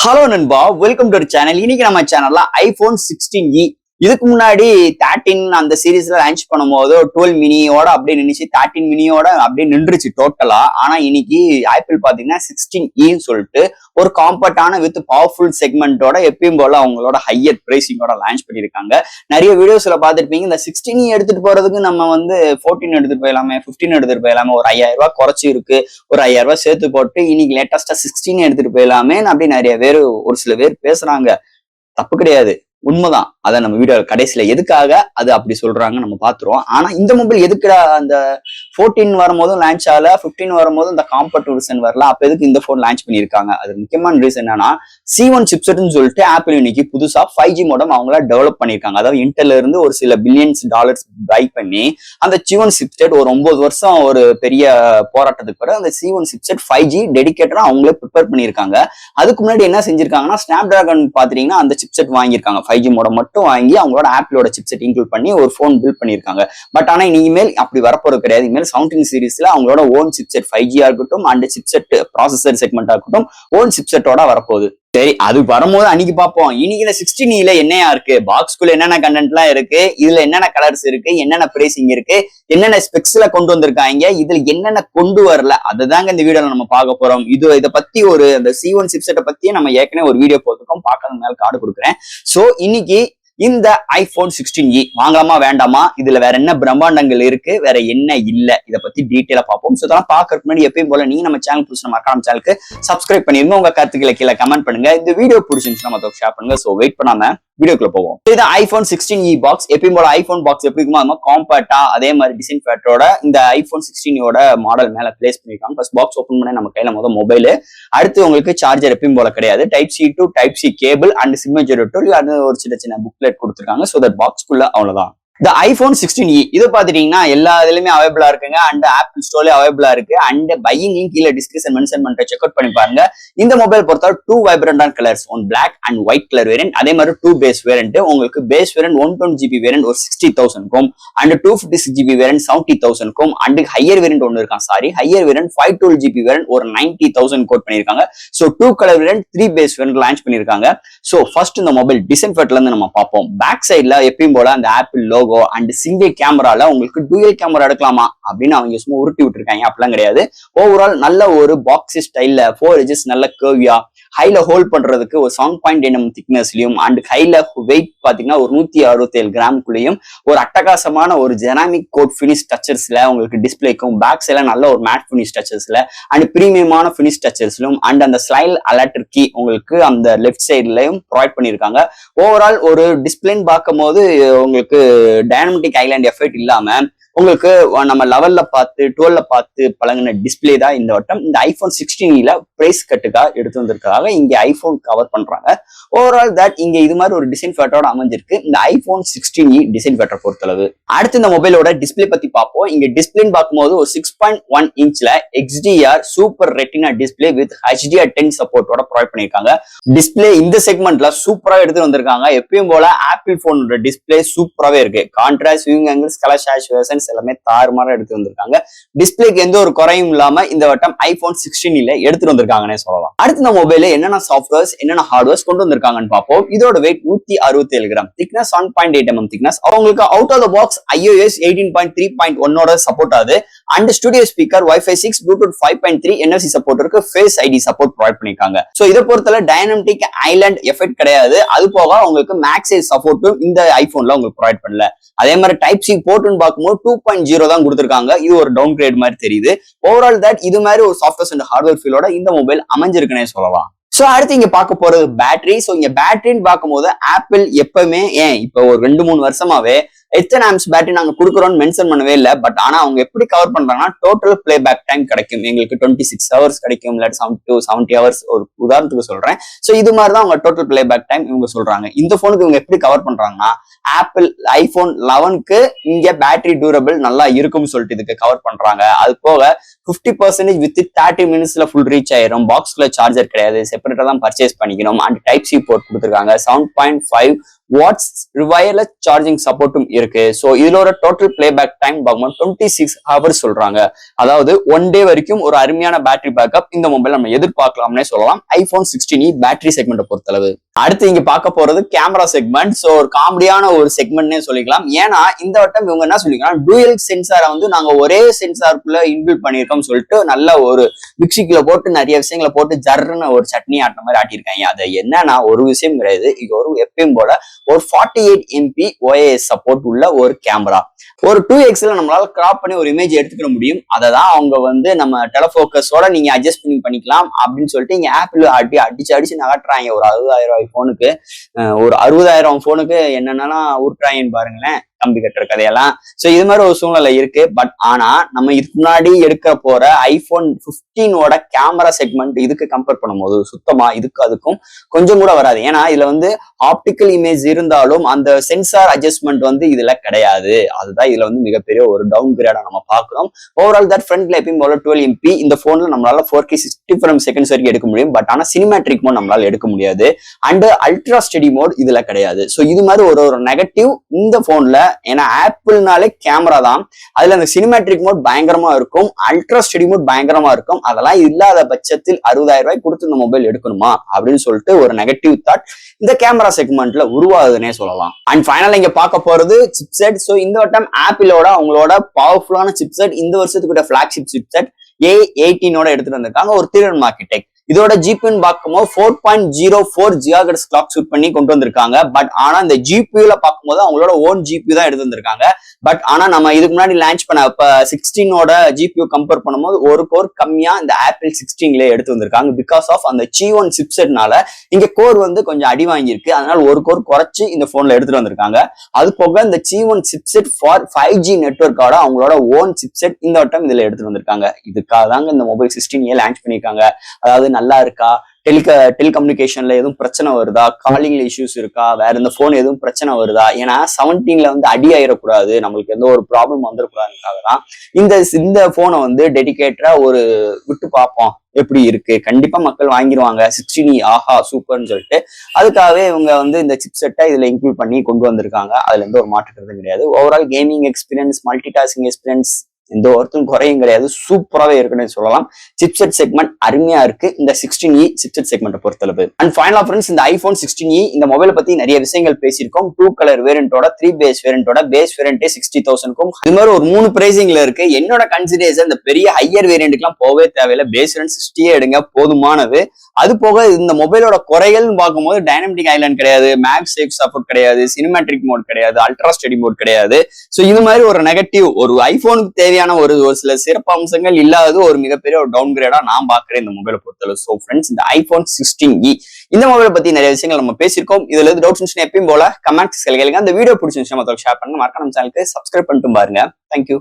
Hello நண்பா, welcome to channel. இன்னைக்கு நம்ம சேனல்ல ஐபோன் 16e இதுக்கு முன்னாடி 13 அந்த சீரீஸ்ல லான்ச் பண்ணும்போது 12 மினியோட அப்படியே நின்றுச்சு, 13 மினியோட அப்படியே நின்றுச்சு டோட்டலா. ஆனா இன்னைக்கு ஆப்பிள் பாத்தீங்கன்னா 16e சொல்லிட்டு ஒரு காம்பேக்டான வித் பவர்ஃபுல் செக்மெண்டோட எப்பயும் போல அவங்களோட ஹையர் பிரைசிங்கோட லான்ச் பண்ணிருக்காங்க. நிறைய வீடியோஸ்ல பாத்துருப்பீங்க. இந்த 16e எடுத்துட்டு போறதுக்கு நம்ம 14 எடுத்துட்டு போயிடலாமே, 15 எடுத்துட்டு போயிடலாமே, ஒரு 5000 ரூபாய் குறைச்சி இருக்கு, ஒரு 5000 ரூபாய் சேர்த்து போட்டு இன்னைக்கு லேட்டஸ்டா 16 எடுத்துட்டு போயிடலாமே அப்படி நிறைய பேர் ஒரு சில பேர் பேசுறாங்க. தப்பு கிடையாது, உண்மைதான். அத நம்ம வீடியோ கடைசியில எதுக்காக அது அப்படி சொல்றாங்க நம்ம பாத்துருவோம். ஆனா இந்த மொபைல் எதுக்கு அந்த 14 வரும்போதும் லான்ச் ஆகல, 15 வரும்போதும் இந்த காம்பேக்ட் வெர்ஷன் வரல, அப்ப எதுக்கு இந்த போன் லான்ச் பண்ணிருக்காங்க? அது முக்கியமான ரீசன் என்னன்னா C1 சிப்செட்னு சொல்லிட்டு ஆப்பிள் இன்னைக்கு புதுசா 5G மோடம் அவங்கள டெவலப் பண்ணிருக்காங்க. அதாவது இன்டெல்ல இருந்து ஒரு சில பில்லியன்ஸ் டாலர்ஸ் பை பண்ணி அந்த C1 சிப்செட் ஒரு 9 வருஷம் ஒரு பெரிய போராட்டத்துக்கு பிறகு அந்த C1 சிப்செட் 5G டெடிகேட்டடா அவங்களே ப்ரிப்பேர் பண்ணிருக்காங்க. அதுக்கு முன்னாடி என்ன செஞ்சிருக்காங்கன்னா ஸ்னாப் டிராகன் பாத்தீங்கன்னா அந்த சிப்செட் வாங்கியிருக்காங்க, 5G மோடம் மட்டும் வாங்கி அவங்களோட ஆப்பிளோட சிப்செட் இன்க்ளூட் பண்ணி ஒரு போன் பில்ட் பண்ணிருக்காங்க. பட் ஆனா இனிமேல் அப்படி வரப்போறது கிடையாது. இனிமேல் 17 சீரீஸ்ல அவங்களோட ஓன் சிப்செட் 5G இருக்கட்டும் அண்ட் சிப்செட் ப்ராசஸர் செக்மெண்டா இருக்கட்டும் ஓன் சிப்செட்டோட வரப்போகுது. சரி, அது வரும்போது அன்னைக்கு பார்ப்போம். இன்னைக்கு இந்த 16e என்னையா இருக்கு, பாக்ஸ்குள்ள என்னென்ன கண்டென்ட் எல்லாம் இருக்கு, இதுல என்னென்ன கலர்ஸ் இருக்கு, என்னென்ன பிரைசிங் இருக்கு, என்னென்ன ஸ்பெக்ஸ்ல கொண்டு வந்திருக்காங்க, இதுல என்னென்ன கொண்டு வரல, அதுதாங்க இந்த வீடியோல நம்ம பார்க்க போறோம். இதை பத்தி ஒரு அந்த C1 சிப்செட்டை பத்தியே நம்ம ஏற்கனவே ஒரு வீடியோ போட்டிருக்கோம், பார்க்கறது மேல கார்டு கொடுக்குறேன். சோ இன்னைக்கு இந்த ஐபோன் 16e வாங்கலாமா வேண்டாமா, இதுல வேற என்ன பிரம்மாண்டங்கள் இருக்கு, வேற என்ன இல்ல, இதை பத்தி டீட்டெயிலா பார்ப்போம். சோ இதெல்லாம் பாக்குறதுக்கு முன்னாடி எப்பயும் போல நீங்க நம்ம சேனல் புதுசு மறக்காம சேனலுக்கு சப்ஸ்கிரைப் பண்ணிருங்க, உங்க கருத்துக்களை கீழே கமெண்ட் பண்ணுங்க, இந்த வீடியோ பிடிச்சிருந்துச்சுன்னா மத்தவங்க ஷேர் பண்ணுங்க. சோ வெயிட் பண்ணாம வீடியோக்குள்ள போவோம். இது ஐபோன் 16e பாக்ஸ். எப்பயும் போல ஐபோன் பாக்ஸ் எப்படி இருக்குமோ அது காம்பேக்டா அதே மாதிரி டிசைன் ஃபேட்டரோட இந்த ஐபோன் 16 மாடல் மேல பிளேஸ் பண்ணிருக்காங்க. ஃபர்ஸ்ட் பாக்ஸ் ஓபன் பண்ண நம்ம கையில மொபைல், அடுத்து உங்களுக்கு சார்ஜர் எப்பயும் போல கிடையாது, type C to type C cable and சிம்மேஜர் டூல், அது ஒரு சின்ன சின்ன புக்லெட் கொடுத்துருக்காங்க. சோ தட் பாக்ஸ்க்குள்ள அவ்வளவுதான். இந்த ஐபோன் 16e இது பாத்துட்டீங்கன்னா எல்லா இதுலயுமே அவைபிளா இருக்குங்க, அண்ட் ஆப்பிள் ஸ்டோர்லயே அவைபிளா இருக்கு, அண்ட் பையிங் லிங்க் கீழே டிஸ்கிரிப்ஷன் மென்ஷன் பண்ற செக் அவுட் பண்ணி பாருங்க. இந்த மொபைல் பொறுத்தவரை 2 வைப்ரண்டான colours, one black and white colour variant, அதே மாதிரி 2 பேஸ் வேரியன்ட். உங்களுக்கு பேஸ் வேரியன்ட் 120GB வேரியன்ட் ஒரு 60,000க்கும் அண்ட் 256GB வேரியன்ட் 70,000க்கும் அண்ட் ஹையர் வேரியன்ட் ஒன்னு இருக்கான், sorry higher variant 512GB variant ஒரு 90,000 கோட் பண்ணிருக்காங்க. So 2 colour variant 3 base variant launch பண்ணிருக்காங்க. சோ ஃபர்ஸ்ட் இந்த மொபைல் டிசைன் ஃபேட்ல இருந்து நம்ம பார்ப்போம். பேக் சைட்ல எப்பயும் போல அந்த ஆப்பிள் லோகோ அண்ட் சிங்கிள் கேமரால உங்களுக்கு டூயல் கேமரா எடுக்கலாமா அப்படின்னு அவங்க சும்மா உருட்டி விட்டுருக்காங்க, அப்படிலாம் கிடையாது. ஓவரால் நல்ல ஒரு பாக்ஸ் ஸ்டைல்ல 4 எட்ஜஸ் நல்ல கர்வியா ஹைல ஹோல்ட் பண்றதுக்கு ஒரு 7.9 திக்னஸ்லயும் அண்ட் ஹைல வெயிட் பாத்தீங்கன்னா ஒரு 167 கிராமுக்குள்ளயும் ஒரு அட்டகாசமான ஒரு ஜெராமிக் கோட் பினிஷ் டச்சர்ஸ்ல உங்களுக்கு டிஸ்பிளேக்கும், பேக் சைட்ல நல்ல ஒரு மேட் பினிஷ் டச்சர்ஸ்ல அண்ட் பிரீமியமான பினிஷ் டச்சர்ஸ்லயும் அண்ட் அந்த ஸ்லைல் அலர்ட் கீ உங்களுக்கு அந்த லெஃப்ட் சைட்லயும் ப்ரொவைட் பண்ணிருக்காங்க. ஓவரால் ஒரு டிஸ்பிளேன்னு பார்க்கும் போது உங்களுக்கு டைனமிக் ஐலாண்ட் எஃபெக்ட் இல்லாம உங்களுக்கு நம்ம 11ல பார்த்து 12ல பார்த்து பழங்கின டிஸ்பிளே தான் இந்த வட்டம் இந்த ஐபோன் 16e பிரைஸ் கட்டுக்காக எடுத்து வந்திருக்காங்க. இங்க ஐபோன் கவர் பண்றாங்க. ஓவரால் தட் இங்க இது மாதிரி ஒரு டிசைன் ஃபேட்டரோட அமைஞ்சிருக்கு இந்த ஐபோன் 16e டிசைன் ஃபேட்டர் பொறுத்தளவு. அடுத்து இந்த மொபைலோட டிஸ்பிளே பத்தி பார்ப்போம். இங்க டிஸ்பிளேன்னு பார்க்கும்போது ஒரு 6.1 இன்ச்ல XDR super retina display with HDR10 சப்போர்ட்டோட ப்ரொவைட் பண்ணிருக்காங்க. டிஸ்பிளே இந்த செக்மெண்ட்ல சூப்பரா எடுத்து வந்திருக்காங்க. எப்பயும் போல ஆப்பிள் போனோட டிஸ்பிளே சூப்பராவே இருக்கு. Contrast, viewing angles, colour saturation எல்லாமே தாறுமாறா எடுத்து வந்திருக்காங்க. டிஸ்பிளேக்கு எந்த ஒரு குறையும் இல்லாம இந்த வட்டம் ஐபோன் 16e எடுத்துட்டு வந்திருக்காங்கன்னே சொல்லலாம். அடுத்த இந்த மொபைல என்னென்ன சாஃப்ட்வேர்ஸ் என்னென்ன ஹார்ட்வேர்ஸ் கொண்டு வந்திருக்காங்கன்னு பார்ப்போம். இதோட weight 167 gram, thickness 1.8 mm thickness. அவங்களுக்கு out of the box iOS 18.3.1 support ஆகுது and studio speaker Wi-Fi 6 Bluetooth 5.3 NFC support இருக்கு, Face ID சப்போர்ட் ப்ரொவைட் பண்ணிருக்காங்க. சோ இதை பொறுத்தல டைனமிக் ஐலாண்ட் எஃபெக்ட் கிடையாது. அது போக உங்களுக்கு மேக்ஸைஸ் சப்போர்ட்டும் இந்த ஐபோன்ல உங்களுக்கு ப்ரொவைட் பண்ணல. அதே மாதிரி டைப் சி போர்ட்னு பார்க்கும்போது 2.0 தான் கொடுத்திருக்காங்க. இது ஒரு டவுன் கிரேட் மாதிரி தெரியுது. ஓவரால் தட் இது மாதிரி ஒரு சாஃப்ட்வேர் அண்ட் ஹார்ட்வேர் ஃபீலோட இந்த மொபைல் அமைஞ்சிருக்குன்னே சொல்லலாம். சோ அடுத்து இங்க பார்க்க போறது பேட்டரி. சோ இங்க பேட்டரின்னு பார்க்கும்போது ஆப்பிள் எப்பவுமே இப்போ ஒரு 2-3 வருஷமாவே எத்தனை ஆம்ஸ் பேட்டரி நாங்க கொடுக்குறோம்னு மென்ஷன் பண்ணவே இல்லை. பட் ஆனா அவங்க எப்படி கவர் பண்றாங்கன்னா டோட்டல் பிளே பேக் டைம் கிடைக்கும், எங்களுக்கு 26 ஹவர்ஸ் கிடைக்கும், இல்லாட்டி 70 ஹவர்ஸ் ஒரு உதாரணத்துக்கு சொல்றேன். சோ இது மாதிரிதான் அவங்க டோட்டல் பிளே பேக் டைம் இவங்க சொல்றாங்க. இந்த போனுக்கு இவங்க எப்படி கவர் பண்றாங்கன்னா ஆப்பிள் ஐபோன் 11க்கு இங்க பேட்டரி டியூரபிள் நல்லா இருக்கும்னு சொல்லிட்டு இதுக்கு கவர் பண்றாங்க. அது போக 50% வித் 30 மினிட்ஸ்ல ஃபுல் ரீச் ஆயிரும். பாக்ஸ்ல சார்ஜர் கிடையாது, செப்பரேட்டா தான் பர்ச்சேஸ் பண்ணிக்கணும் அண்ட் டைப் சி போர்ட் கொடுத்துருக்காங்க. 7.5 வாட்ஸ் வயர்லெஸ் சார்ஜிங் சப்போர்ட்டும் இருக்கு. ஸோ இதுல ஒரு டோட்டல் பிளேபேக் டைம் பார்க்கும்போது 26 ஹவர்ஸ் சொல்றாங்க. அதாவது 1 டே வரைக்கும் ஒரு அருமையான பேட்டரி பேக்கப் இந்த மொபைல் நம்ம எதிர்பார்க்கலாம்னே சொல்லலாம் ஐபோன் 16e பேட்டரி செக்மெண்ட் பொறுத்தளவு. அடுத்து இங்க பார்க்க போறது கேமரா செக்மெண்ட். ஸோ ஒரு காமெடியான ஒரு செக்மெண்ட்னே சொல்லிக்கலாம். ஏன்னா இந்த வட்டம் இவங்க என்ன சொல்லிக்கலாம், டூயல் சென்சாரை வந்து நாங்க ஒரே சென்சாருக்குள்ள இன்பில்ட் பண்ணியிருக்கோம் சொல்லிட்டு நல்ல ஒரு மிக்சிக்குள்ள போட்டு நிறைய விஷயங்களை போட்டு ஜர்ன்னு ஒரு சட்னி ஆட்டின மாதிரி ஆட்டியிருக்காங்க. அது என்னன்னா ஒரு விஷயம் கிடையாது. இது ஒரு எப்பயும் போல ஒரு 48 MP OIS சப்போர்ட் உள்ள ஒரு கேமரா. ஒரு 2xல நம்மளால கிராப் பண்ணி ஒரு இமேஜ் எடுத்துக்க முடியும். அதை தான் அவங்க வந்து நம்ம டெலஃபோக்கஸோட நீங்க அட்ஜஸ்ட் பண்ணிக்கலாம் அப்படின்னு சொல்லிட்டு இங்க ஆப்பிள் அடிச்சு நகட்டுறாங்க. ஒரு 60,000 போனுக்கு, ஒரு 60,000 போனுக்கு என்னென்னலாம் உருட்டுறாங்கன்னு பாருங்களேன், கம்பி கட்டுற கதையெல்லாம். சோ இது மாதிரி ஒரு சூழ்நிலை இருக்கு. பட் ஆனா நம்ம இதுக்கு முன்னாடி எடுக்க போற ஐபோன் 15ஓட கேமரா செக்மெண்ட் இதுக்கு கம்பேர் பண்ணும்போது சுத்தமா அதுக்கும் கொஞ்சம் கூட வராது. ஏன்னா இதுல வந்து ஆப்டிக்கல் இமேஜ் இருந்தாலும் அந்த சென்சார் அட்ஜஸ்ட்மெண்ட் வந்து இதுல கிடையாது. அதுதான் இதுல வந்து மிகப்பெரிய ஒரு டவுன் கிரேடா நம்ம பார்க்கிறோம். ஓவரால் தட் ஃப்ரண்ட்ல எப்பயும் போல 12 MP இந்த போன்ல நம்மளால 4K 60 frames seconds வரைக்கும் எடுக்க முடியும். பட் ஆனா சினிமேட்ரிக் மோட் நம்மளால எடுக்க முடியாது. அண்ட் அல்ட்ரா ஸ்டெடி மோட் இதுல கிடையாது. சோ இது மாதிரி ஒரு நெகட்டிவ் இந்த போன்ல. ஏன்னா ஆப்பிள்னாலே கேமரா தான், அதுல அந்த சினிமேட்ரிக் மோட் பயங்கரமா இருக்கும், அல்ட்ரா ஸ்டெடி மோட் பயங்கரமா இருக்கும். அதெல்லாம் இல்லாத பட்சத்தில் 60,000 ரூபாய் கொடுத்து இந்த மொபைல் எடுக்கணுமா அப்படின்னு சொல்லிட்டு ஒரு நெகட்டிவ் தாட் இந்த கேமரா செக்மெண்ட்ல உருவாகுதுன்னே சொல்லலாம். அண்ட் ஃபைனலா இங்க பார்க்க போறது சிப்செட். சோ இந்த வட்டம் ஆப்பிளோட அவங்களோட பவர்ஃபுல்லான சிப்செட் இந்த வருஷத்துக்கு ஃபிளாக்ஷிப் சிப்செட் A18ஓட எடுத்துட்டு வந்திருக்காங்க. ஒரு 3 ஆர்கிடெக்ட். இதோட ஜிபியூன்னு பார்க்கும்போது 4.04 GHz கிளாக் ஷூட் பண்ணி கொண்டு வந்திருக்காங்க. பட் ஆனா இந்த ஜிபியூல பார்க்கும்போது அவங்களோட ஓன் ஜிபியூ தான் எடுத்து வந்திருக்காங்க. பட் ஆனா நம்ம இதுக்கு முன்னாடி லான்ச் பண்ண இப்ப 16ஓட ஜிபியூ கம்பேர் பண்ணும்போது ஒரு கோர் கம்மியா இந்த ஆப்பிள் 16ல எடுத்து வந்திருக்காங்க. பிகாஸ் ஆஃப் அந்த G1 சிப்செட்னால இங்க கோர் வந்து கொஞ்சம் அடி வாங்கியிருக்கு. அதனால ஒரு கோர் குறைச்சு இந்த போன்ல எடுத்துட்டு வந்திருக்காங்க. அது போக இந்த G1 சிப்செட் ஃபார் 5G நெட்வொர்க்கோட அவங்களோட ஓன் சிப்செட் இந்த வட்டம் இதுல எடுத்துட்டு வந்திருக்காங்க. இதுக்காக தாங்க இந்த மொபைல் 16A லான்ச் பண்ணிருக்காங்க. அதாவது நல்லா இருக்கா, டெலிகம்யூனிகேஷன்ல எதுவும் பிரச்சனை வருதா, காலிங்ல இஷ்யூஸ் இருக்கா, வேற இந்த போன் எதுவும் பிரச்சனை வருதா, ஏன்னா 17ல வந்து அடி ஆயிடக்கூடாது, நம்மளுக்கு எந்த ஒரு ப்ராப்ளம் வந்துடக்கூடாதுக்காக தான் இந்த போனை வந்து டெடிகேட்டரா ஒரு விட்டு பார்ப்போம் எப்படி இருக்கு, கண்டிப்பா மக்கள் வாங்கிடுவாங்க 16E ஆஹா சூப்பர்னு சொல்லிட்டு. அதுக்காகவே இவங்க வந்து இந்த சிப்செட்டை இதுல இன்க்ளூட் பண்ணி கொண்டு வந்திருக்காங்க. அதுல எந்த ஒரு மாற்றுக்கிறது கிடையாது. Overall gaming experience, multi tasking experience எந்த ஒருத்தரும் குறையும் கிடையாது, சூப்பராகவே இருக்குன்னு சொல்லலாம். சிப்செட் செக்மெண்ட் அருமையா இருக்கு இந்த 16E சிப்செட் செக்மெண்ட் பொறுத்தளவு. அண்ட் ஃபைனலா ஃப்ரெண்ட்ஸ், இந்த ஐபோன் 16E இந்த மொபைலை பத்தி நிறைய விஷயங்கள் பேசியிருக்கோம். 2 கலர் வேரியண்டோட, 3 பேஸ் வேரியண்டோட, பேஸ் வேரியண்டே 60,000க்கும் இது மாதிரி ஒரு 3 பிரைசிங்ல இருக்கு. என்னோட கன்சிடரேஷன் இந்த பெரிய ஹையர் வேரியண்ட்டுக்குலாம் போகவே தேவையில்லை, பேஸ் வேரியன்ட் 60 எடுங்க போதுமானது. அது போக இந்த மொபைலோட குறைகள்னு பார்க்கும்போது டைனமிக் ஐலாண்ட் கிடையாது, மேக்ஸ் சேஃப் சப்போர்ட் கிடையாது, சினிமேட்ரிக் மோட் கிடையாது, அல்ட்ரா ஸ்டெடி மோட் கிடையாது. ஸோ இது மாதிரி ஒரு நெகட்டிவ், ஒரு ஐபோனுக்கு தேவையான ஒரு சில சிறப்பு அம்சங்கள் இல்லாதது ஒரு மிகப்பெரிய ஒரு டவுன் கிரேடா நான் பாக்குறேன் இந்த மொபைலை பொறுத்தளவு. ஸோ ஃப்ரெண்ட்ஸ், இந்த ஐபோன் 16E இந்த மொபைலை பத்தி நிறைய விஷயங்கள் நம்ம பேசியிருக்கோம். இதுல இருந்து டவுட்ஸ் இருந்துச்சுன்னா எப்பயும் போல கமெண்ட்ஸ் கேளுங்க. அந்த வீடியோ பிடிச்சிருந்துச்சுன்னா மத்தவங்க ஷேர் பண்ணுங்க. மறக்காம நம்ம சேனலுக்கு சப்ஸ்கிரைப் பண்ணிட்டு பாருங்க. தேங்க்யூ.